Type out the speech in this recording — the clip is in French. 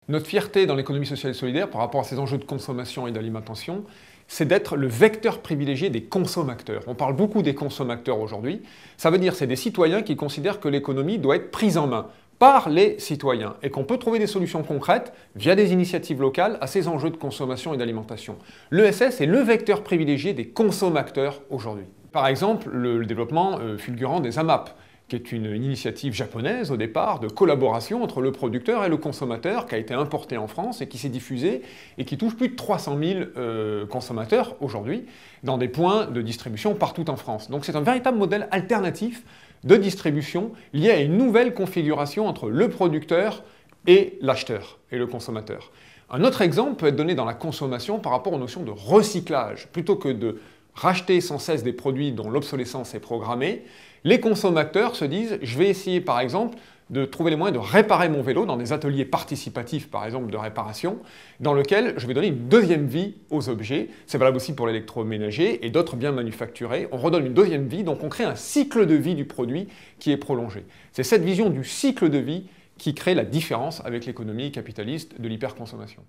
Notre fierté dans l'économie sociale et solidaire par rapport à ces enjeux de consommation et d'alimentation, c'est d'être le vecteur privilégié des consommateurs. On parle beaucoup des consommateurs aujourd'hui. Ça veut dire que c'est des citoyens qui considèrent que l'économie doit être prise en main par les citoyens et qu'on peut trouver des solutions concrètes via des initiatives locales à ces enjeux de consommation et d'alimentation. L'ESS est le vecteur privilégié des consommateurs aujourd'hui. Par exemple, le développement fulgurant des AMAP, qui est une initiative japonaise au départ de collaboration entre le producteur et le consommateur qui a été importée en France et qui s'est diffusée et qui touche plus de 300 000 consommateurs aujourd'hui dans des points de distribution partout en France. Donc c'est un véritable modèle alternatif de distribution lié à une nouvelle configuration entre le producteur et l'acheteur et le consommateur. Un autre exemple peut être donné dans la consommation par rapport aux notions de recyclage. Plutôt que de racheter sans cesse des produits dont l'obsolescence est programmée, les consommateurs se disent « je vais essayer par exemple de trouver les moyens de réparer mon vélo dans des ateliers participatifs par exemple de réparation, dans lesquels je vais donner une deuxième vie aux objets. C'est valable aussi pour l'électroménager et d'autres biens manufacturés. On redonne une deuxième vie, donc on crée un cycle de vie du produit qui est prolongé. C'est cette vision du cycle de vie qui crée la différence avec l'économie capitaliste de l'hyperconsommation.